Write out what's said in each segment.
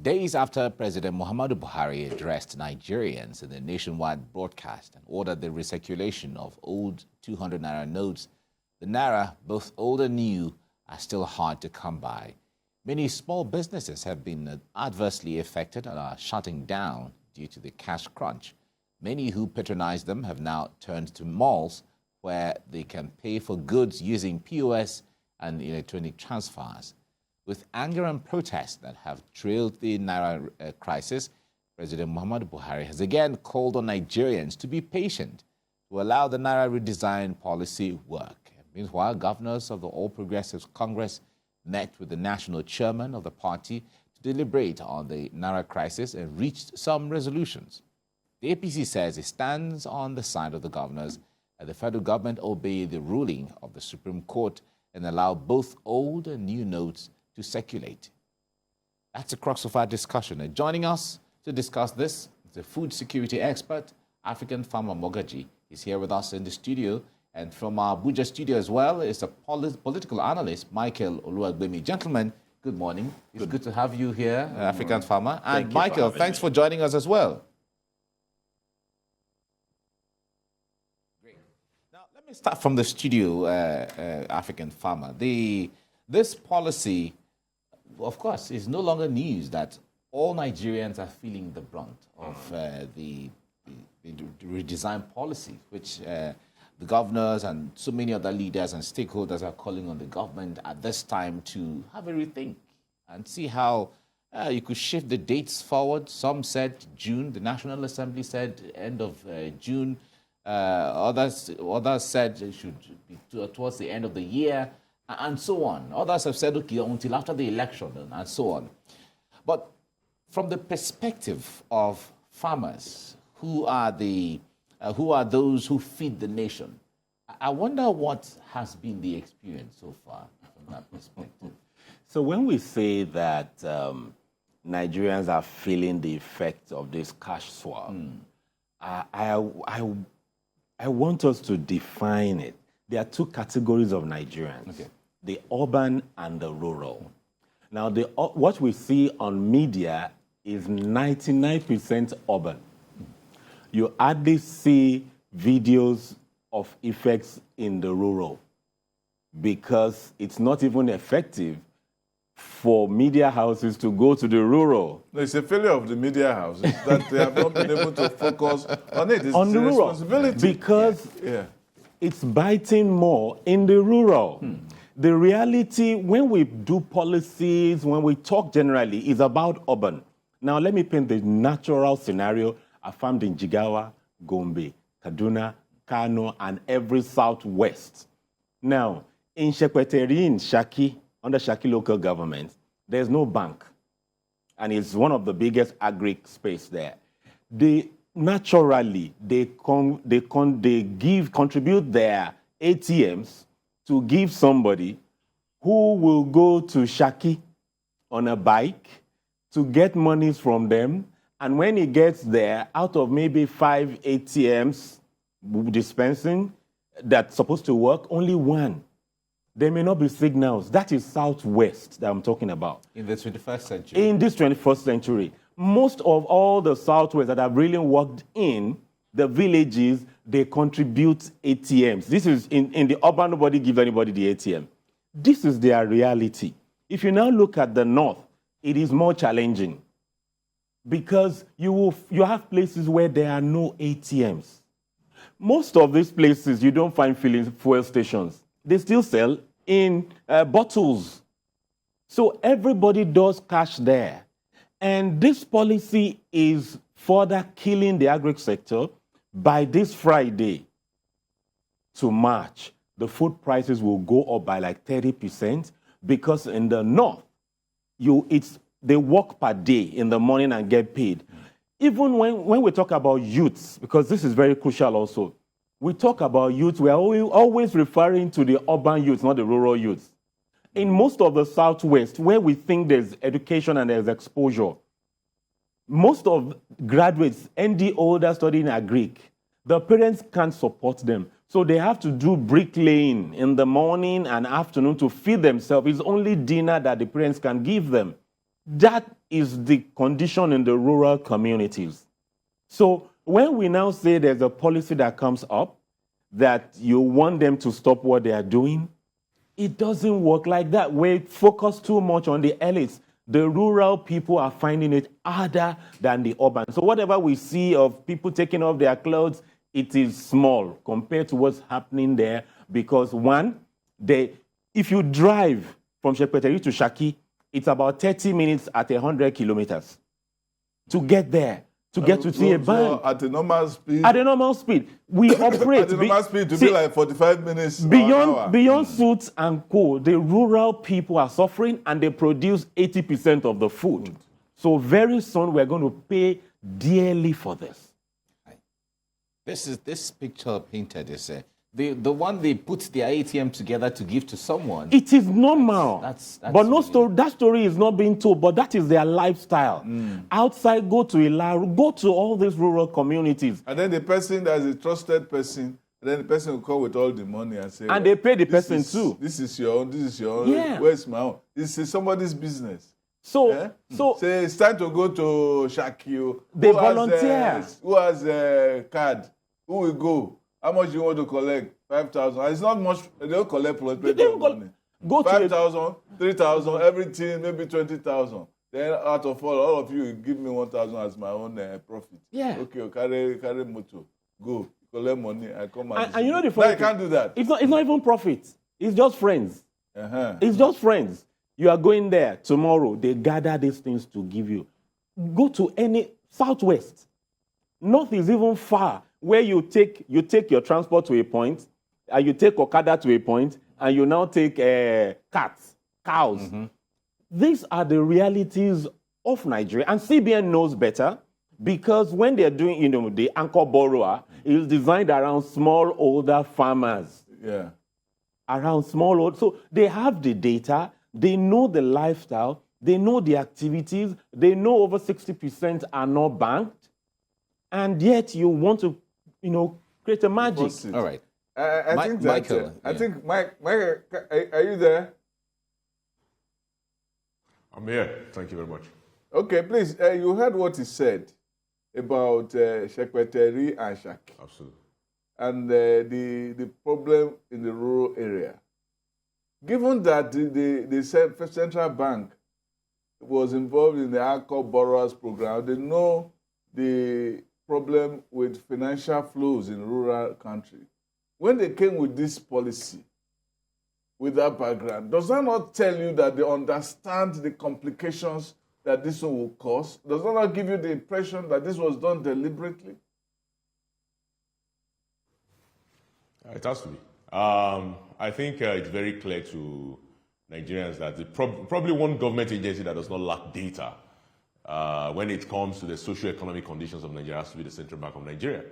Days after President Muhammadu Buhari addressed Nigerians in the nationwide broadcast and ordered the recirculation of old 200 Naira notes, the Naira, both old and new, are still hard to come by. Many small businesses have been adversely affected and are shutting down due to the cash crunch. Many who patronize them have now turned to malls where they can pay for goods using POS and electronic transfers. With anger and protest that have trailed the Naira crisis, President Muhammadu Buhari has again called on Nigerians to be patient to allow the Naira redesign policy work. Meanwhile, governors of the All Progressives Congress met with the national chairman of the party to deliberate on the Naira crisis and reached some resolutions. The APC says it stands on the side of the governors and the federal government obey the ruling of the Supreme Court and allow both old and new notes to circulate. That's the crux of our discussion. And joining us to discuss this is the food security expert, African farmer Mogaji. He's here with us in the studio. And from our Abuja studio as well is a political analyst, Michael Oluwagbemi. Gentlemen, good morning. It's good to have you here, African farmer. And Michael, thanks for joining us as well. Great. Now, let me start from the studio, African farmer. This policy, of course, is no longer news that all Nigerians are feeling the brunt of the redesign policy, which the governors and so many other leaders and stakeholders are calling on the government at this time to have a rethink and see how you could shift the dates forward. Some said June, the National Assembly said end of June. Others said it should be towards the end of the year, and so on. Others have said, okay, until after the election, and so on. But from the perspective of farmers, who are those who feed the nation, I wonder what has been the experience so far from that perspective. So when we say that Nigerians are feeling the effect of this cash swap, I want us to define it. There are two categories of Nigerians, okay. The urban and the rural. Now, what we see on media is 99% urban. You hardly see videos of effects in the rural because it's not even effective for media houses to go to the rural. No, it's a failure of the media houses that they have not been able to focus on it. It's on the rural responsibility. Because it's biting more in the rural. The reality, when we do policies, when we talk generally, is about urban. Now, let me paint the natural scenario. I farmed in Jigawa, Gombe, Kaduna, Kano, and every southwest. Now, in Shekweteri, in Shaki, under Shaki local government, there's no bank. And it's one of the biggest agri space there. They naturally, contribute their ATMs to give somebody who will go to Shaki on a bike to get monies from them. And when he gets there, out of maybe 5 ATMs dispensing that's supposed to work, only one. There may not be signals. That is Southwest that I'm talking about. In the 21st century. In this 21st century. Most of all the Southwest that have really worked in the villages, they contribute ATMs. This is in the urban, nobody gives anybody the ATM. This is their reality. If you now look at the North, it is more challenging because you have places where there are no ATMs. Most of these places, you don't find fuel stations. They still sell in bottles. So everybody does cash there. And this policy is further killing the agri sector. By this Friday to March, the food prices will go up by like 30% because in the North, they work per day in the morning and get paid. Even when we talk about youths, because this is very crucial also, we talk about youth, we are always referring to the urban youth, not the rural youth. In most of the Southwest, where we think there's education and there's exposure, most of graduates, ND holders studying agric, the parents can't support them. So they have to do bricklaying in the morning and afternoon to feed themselves. It's only dinner that the parents can give them. That is the condition in the rural communities. So when we now say there's a policy that comes up that you want them to stop what they are doing, it doesn't work like that. We focus too much on the elites. The rural people are finding it harder than the urban. So whatever we see of people taking off their clothes, it is small compared to what's happening there. Because one, if you drive from Shepeteri to Shaki, it's about 30 minutes at 100 kilometers to get there, to get to see a bank. So at a normal speed? At a normal speed. We operate. At a normal speed to be like 45 minutes Beyond Suits and Co., the rural people are suffering and they produce 80% of the food. So very soon we're going to pay dearly for this. This picture painted is the one they put their ATM together to give to someone. It is normal. That's but no really... story, that story is not being told, but that is their lifestyle. Outside, go to Ilaru, go to all these rural communities. And then the person that's a trusted person, then the person will come with all the money and say, and they pay the person too. This is your own, this is your own. Yeah. Where's my own? This is somebody's business. So say it's time to go to Shaki. They volunteer. Who has a card? Who will go? How much you want to collect? 5,000. It's not much. They don't collect money. Go 5,000, 3,000, everything, maybe 20,000. Then out of all of you give me 1,000 as my own profit. Yeah. Okay, carry motor. Go. Collect money. I come and you know the funny thing? I can't do that. It's not even profit. It's just friends. It's just friends. You are going there tomorrow. They gather these things to give you. Go to any southwest. North is even far, where you take your transport to a point, and you take Okada to a point, and you now take cows. These are the realities of Nigeria. And CBN knows better, because when they're doing, the anchor borrower is designed around small, older farmers. Yeah. Around small, old. So they have the data, they know the lifestyle, they know the activities, they know over 60% are not banked, and yet you want to, create a magic. All right. I think that, Michael. I think, Mike, are you there? I'm here. Thank you very much. Okay, please, you heard what he said about Shepeteri and Shaki. Absolutely. And the problem in the rural area. Given that the central bank was involved in the Anchor Borrowers Program, they know the problem with financial flows in rural country. When they came with this policy, with that background, does that not tell you that they understand the complications that this one will cause? Does that not give you the impression that this was done deliberately? It has to be. I think it's very clear to Nigerians that probably one government agency that does not lack data when it comes to the socio-economic conditions of Nigeria has to be the Central Bank of Nigeria.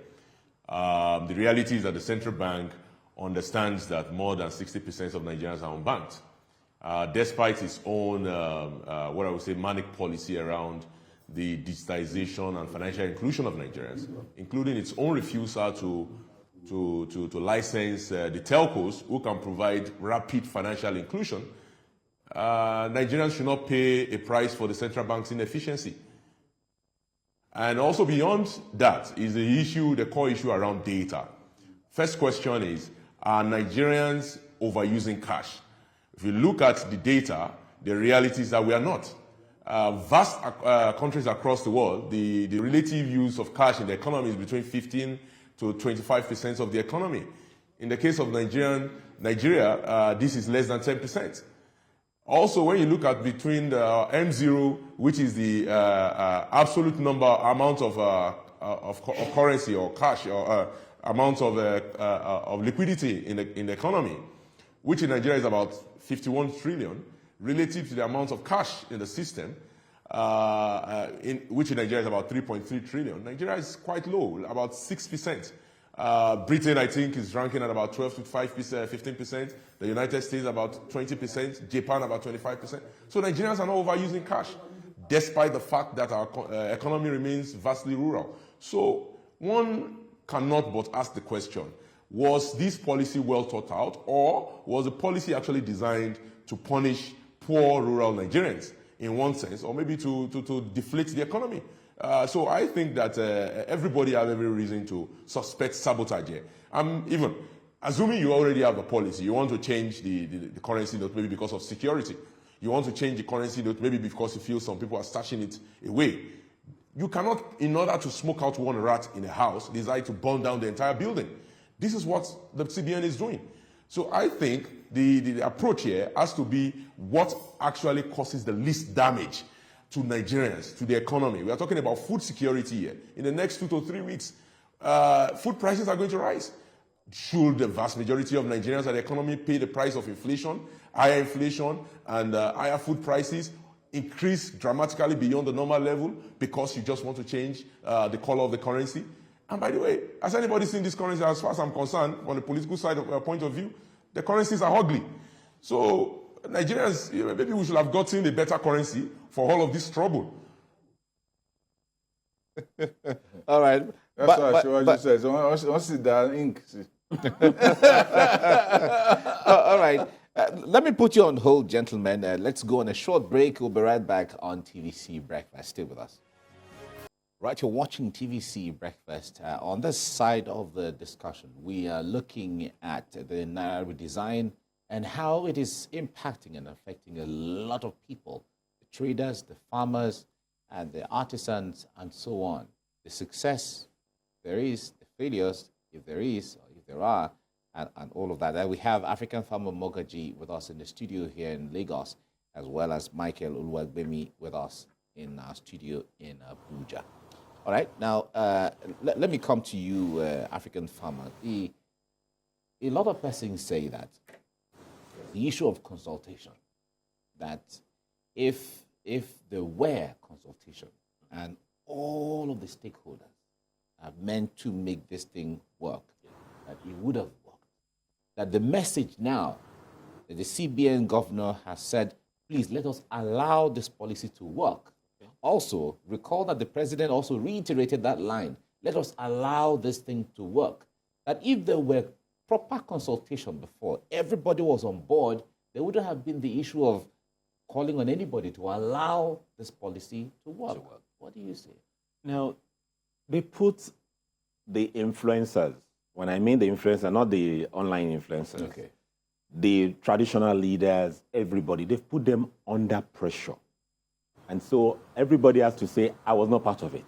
The reality is that the Central Bank understands that more than 60% of Nigerians are unbanked, despite its own, what I would say, manic policy around the digitization and financial inclusion of Nigerians, including its own refusal to license the telcos who can provide rapid financial inclusion. Nigerians should not pay a price for the central bank's inefficiency. And also beyond that is the core issue around data. First question is, are Nigerians overusing cash? If you look at the data, the reality is that we are not. Vast countries across the world, the relative use of cash in the economy is between 15 to 25% of the economy. In the case of Nigeria, this is less than 10%. Also, when you look at between the M0, which is the absolute amount of currency or cash or amount of liquidity in the economy, which in Nigeria is about 51 trillion, relative to the amount of cash in the system, which in Nigeria is about 3.3 trillion. Nigeria is quite low, about 6%. Britain, I think, is ranking at about 12 to 15%. The United States about 20%. Japan about 25%. So Nigerians are not overusing cash, despite the fact that our economy remains vastly rural. So one cannot but ask the question, was this policy well thought out, or was the policy actually designed to punish poor rural Nigerians? in one sense, or maybe to deflate the economy. So I think that everybody has every reason to suspect sabotage here. Even assuming you already have a policy, you want to change the currency note maybe because of security. You want to change the currency note maybe because you feel some people are stashing it away. You cannot, in order to smoke out one rat in a house, decide to burn down the entire building. This is what the CBN is doing. So I think the approach here has to be what actually causes the least damage to Nigerians, to the economy. We are talking about food security here. In the next 2 to 3 weeks, food prices are going to rise. Should the vast majority of Nigerians and the economy pay the price of inflation, higher inflation, and higher food prices, increase dramatically beyond the normal level because you just want to change the color of the currency? And by the way, has anybody seen this currency? As far as I'm concerned, on the political side of point of view, the currencies are ugly. So Nigerians, maybe we should have gotten a better currency for all of this trouble. All right. That's what Shivaji says. Once it's the ink. All right. Let me put you on hold, gentlemen. Let's go on a short break. We'll be right back on TVC Breakfast. Stay with us. Right, you're watching TVC Breakfast. On this side of the discussion, we are looking at the Naira Redesign and how it is impacting and affecting a lot of people, the traders, the farmers, and the artisans, and so on. The success, there is, the failures, if there is, or if there are, and all of that. We have African farmer Mogaji with us in the studio here in Lagos, as well as Michael Uluwagbemi with us in our studio in Abuja. All right, now let me come to you, African farmer. A lot of persons say that the issue of consultation, that if there were consultation and all of the stakeholders are meant to make this thing work, that it would have worked. That the message now that the CBN governor has said, please let us allow this policy to work. Also, recall that the president also reiterated that line, let us allow this thing to work. That if there were proper consultation before, everybody was on board, there wouldn't have been the issue of calling on anybody to allow this policy to work. What do you say? Now, they put the influencers, when I mean the influencers, not the online influencers, Okay. the traditional leaders, everybody, they've put them under pressure. And so everybody has to say, I was not part of it.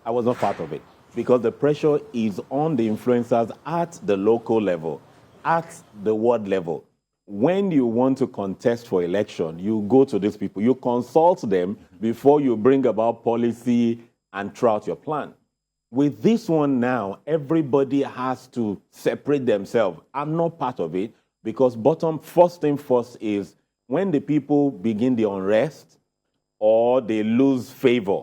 I was not part of it. Because the pressure is on the influencers at the local level, at the world level. When you want to contest for election, you go to these people, you consult them before you bring about policy and throw out your plan. With this one now, everybody has to separate themselves. I'm not part of it because first thing first is when the people begin the unrest or they lose favor,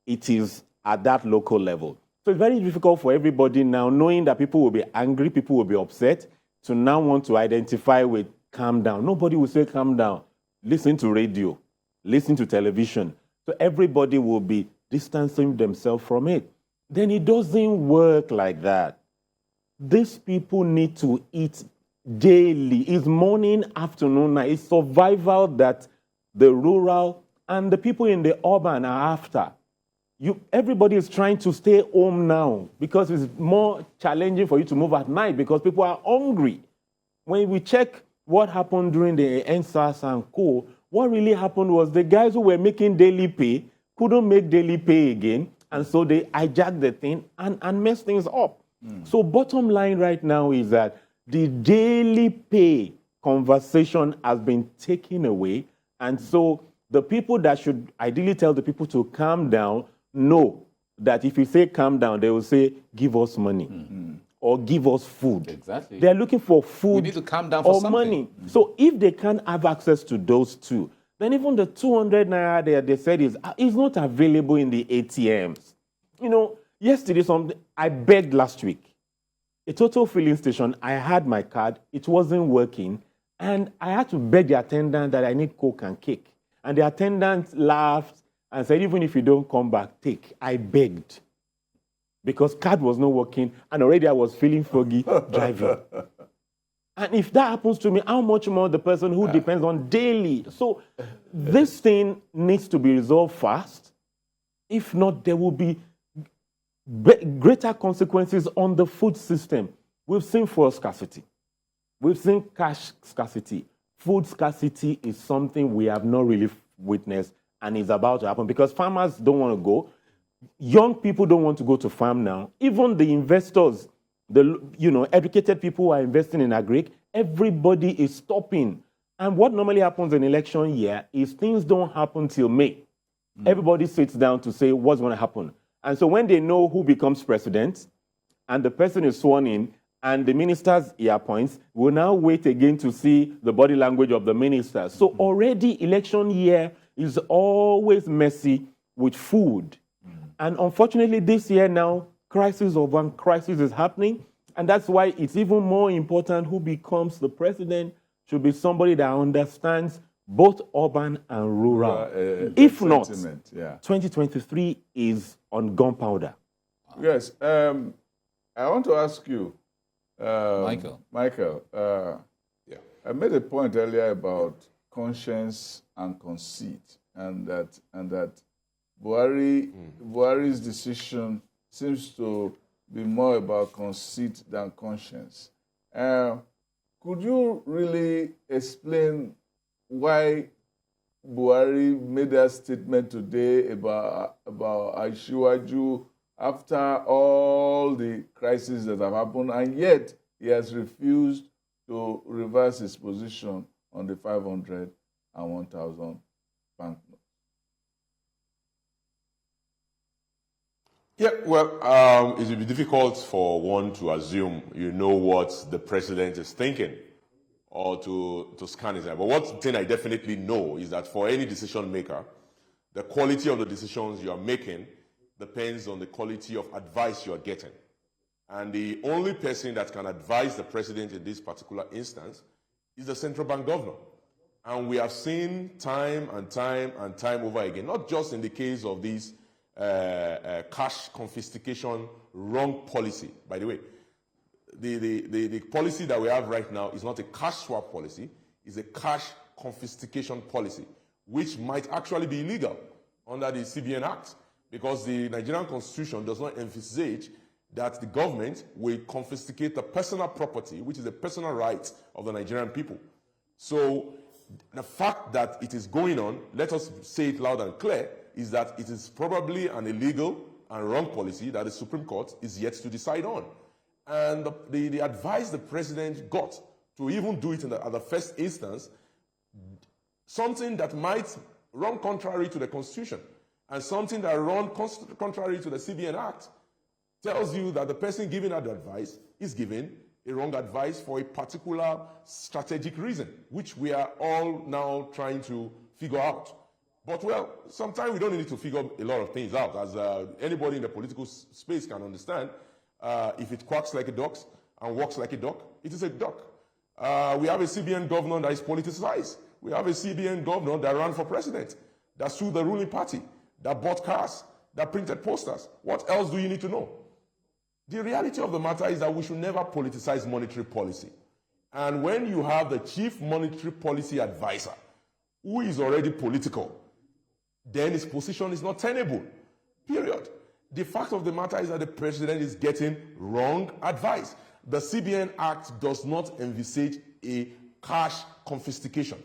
it is at that local level. So it's very difficult for everybody now, knowing that people will be angry, people will be upset, to now want to identify with calm down. Nobody will say calm down. Listen to radio, listen to television. So everybody will be distancing themselves from it. Then it doesn't work like that. These people need to eat daily. It's morning, afternoon, night. It's survival that the rural and the people in the urban are after. Everybody is trying to stay home now because it's more challenging for you to move at night because people are hungry. When we check what happened during the NSAS and Co., what really happened was the guys who were making daily pay couldn't make daily pay again, and so they hijacked the thing and messed things up. So bottom line right now is that the daily pay conversation has been taken away, and so the people that should ideally tell the people to calm down know that if you say calm down, they will say, give us money or give us food. Exactly. They're looking for food We need to calm down for or something. money. So if they can't have access to those two, then even the 200 naira they said is not available in the ATMs. You know, yesterday I begged last week. A total filling station, I had my card, it wasn't working, and I had to beg the attendant that I need Coke and cake. And the attendant laughed and said, even if you don't come back, take. I begged. Because card was not working, and already I was feeling foggy driving. And if that happens to me, how much more the person who depends on daily? So this thing needs to be resolved fast. If not, there will be greater consequences on the food system. We've seen fuel scarcity. We've seen cash scarcity. Food scarcity is something we have not really witnessed and is about to happen because farmers don't want to go. Young people don't want to go to farm now. Even the investors, educated people who are investing in agri, everybody is stopping. And what normally happens in election year is things don't happen till May. Everybody sits down to say what's going to happen. And so when they know who becomes president and the person is sworn in and the ministers he appoints, will now wait again to see the body language of the ministers. So already election year is always messy with food. And unfortunately this year now, crisis over crisis is happening. And that's why it's even more important who becomes the president should be somebody that understands both urban and rural. If not, 2023 is on gunpowder. Yes. I want to ask you, Michael. I made a point earlier about conscience and conceit, and that Buhari's decision seems to be more about conceit than conscience. Could you really explain why Buhari made that statement today about Asiwaju after all the crises that have happened, and yet he has refused to reverse his position on the 500 and 1,000 banknotes? Yeah, well, it will be difficult for one to assume you know what the president is thinking or to scan his eye. But one thing I definitely know is that for any decision maker, the quality of the decisions you are making depends on the quality of advice you are getting. And the only person that can advise the president in this particular instance is the central bank governor. And we have seen time and time and time over again, not just in the case of these cash confiscation wrong policy. By the way, the policy that we have right now is not a cash swap policy, it's a cash confiscation policy, which might actually be illegal under the CBN Act, because the Nigerian Constitution does not envisage that the government will confiscate the personal property, which is a personal right of the Nigerian people. So the fact that it is going on, let us say it loud and clear, is that it is probably an illegal and wrong policy that the Supreme Court is yet to decide on. And the advice the president got to even do it at the first instance, something that might run contrary to the Constitution and something that runs contrary to the CBN Act, tells you that the person giving that advice is giving a wrong advice for a particular strategic reason, which we are all now trying to figure out. But, well, sometimes we don't need to figure a lot of things out. As anybody in the political space can understand, if it quacks like a duck and walks like a duck, it is a duck. We have a CBN governor that is politicized. We have a CBN governor that ran for president, that sued the ruling party, that bought cars, that printed posters. What else do you need to know? The reality of the matter is that we should never politicize monetary policy. And when you have the chief monetary policy advisor, who is already political, then his position is not tenable, period. The fact of the matter is that the president is getting wrong advice. The CBN Act does not envisage a cash confiscation.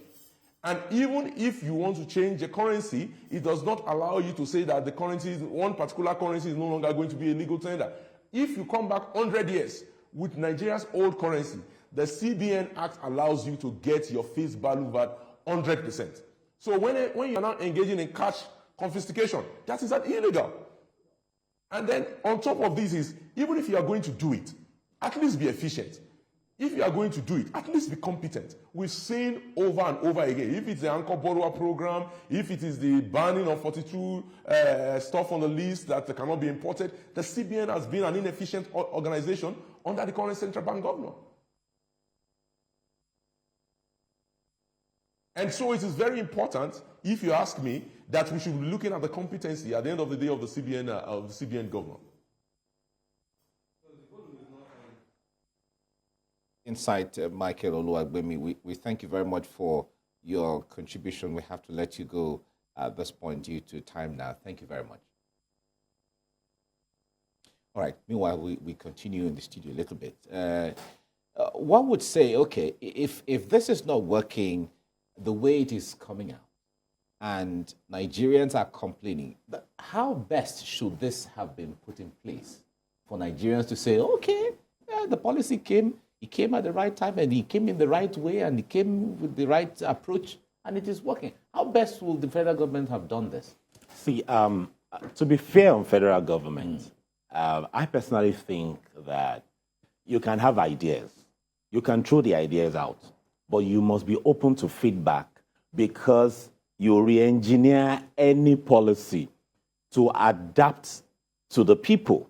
And even if you want to change the currency, it does not allow you to say that the currency, one particular currency is no longer going to be a legal tender. If you come back 100 years with Nigeria's old currency, the CBN Act allows you to get your face value back 100%. So when you are now engaging in cash confiscation, that is illegal. And then on top of this is, even if you are going to do it, at least be efficient. If you are going to do it, at least be competent. We've seen over and over again, if it's the anchor borrower program, if it is the banning of 42 stuff on the list that cannot be imported, the CBN has been an inefficient organization under the current central bank governor. And so it is very important, if you ask me, that we should be looking at the competency at the end of the day of the CBN governor. insight, Michael Oluwagbemi. We thank you very much for your contribution. We have to let you go at this point due to time now. Thank you very much. All right. Meanwhile, we continue in the studio a little bit. One would say, okay, if this is not working the way it is coming out, and Nigerians are complaining, how best should this have been put in place for Nigerians to say, okay, the policy came at the right time, and he came in the right way, and he came with the right approach, and it is working. How best will the federal government have done this? See, to be fair on federal government, I personally think that you can have ideas. You can throw the ideas out, but you must be open to feedback, because you re-engineer any policy to adapt to the people,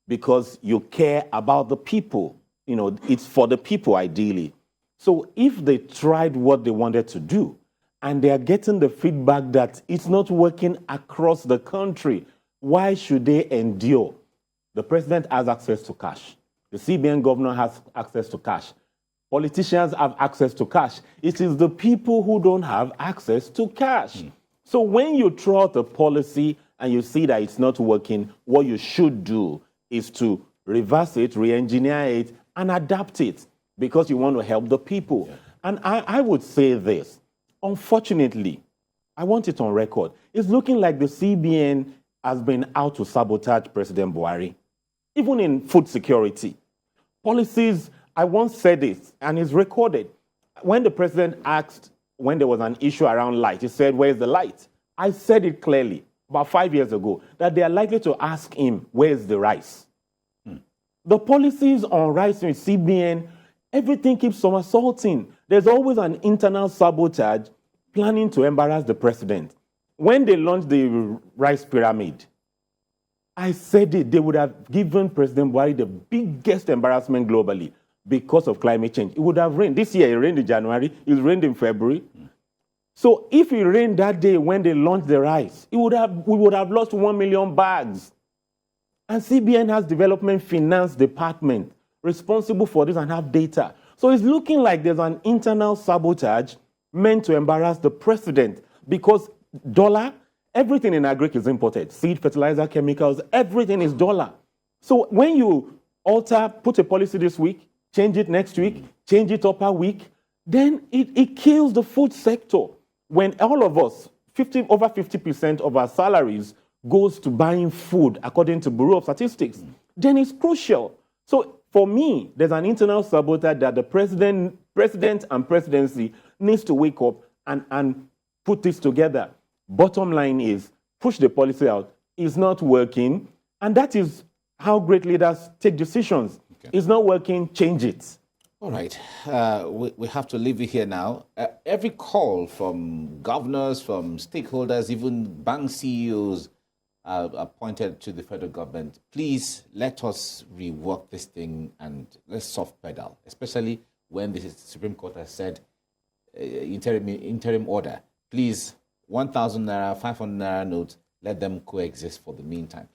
because you care about the people. You know, it's for the people ideally. So if they tried what they wanted to do, and they are getting the feedback that it's not working across the country, why should they endure? The president has access to cash. The CBN governor has access to cash. Politicians have access to cash. It is the people who don't have access to cash. So when you throw out a policy and you see that it's not working, what you should do is to reverse it, re-engineer it, and adapt it, because you want to help the people. Yeah. And I would say this. Unfortunately, I want it on record. It's looking like the CBN has been out to sabotage President Buhari, even in food security. Policies, I once said this, and it's recorded. When the president asked, when there was an issue around light, he said, where's the light? I said it clearly about 5 years ago, that they are likely to ask him, where's the rice? The policies on rice in CBN, everything keeps somersaulting. There's always an internal sabotage planning to embarrass the president. When they launched the rice pyramid, I said it, they would have given President Buhari the biggest embarrassment globally because of climate change. It would have rained. This year, it rained in January. It rained in February. So if it rained that day when they launched the rice, we would have lost 1 million bags. And CBN has development finance department responsible for this and have data. So it's looking like there's an internal sabotage meant to embarrass the president, because dollar, everything in agric is imported. Seed, fertilizer, chemicals, everything is dollar. So when you put a policy this week, change it next week, change it upper week, then it kills the food sector. When all of us, over 50% of our salaries goes to buying food, according to Bureau of Statistics, then it's crucial. So for me, there's an internal sabotage that the president and presidency needs to wake up and put this together. Bottom line is, push the policy out. It's not working, and that is how great leaders take decisions. Okay. It's not working, change it. All right. We have to leave it here now. Every call from governors, from stakeholders, even bank CEOs, appointed to the federal government, please let us rework this thing and let's soft pedal, especially when the Supreme Court has said interim order. Please, 1,000 naira, 500 naira notes, let them coexist for the meantime.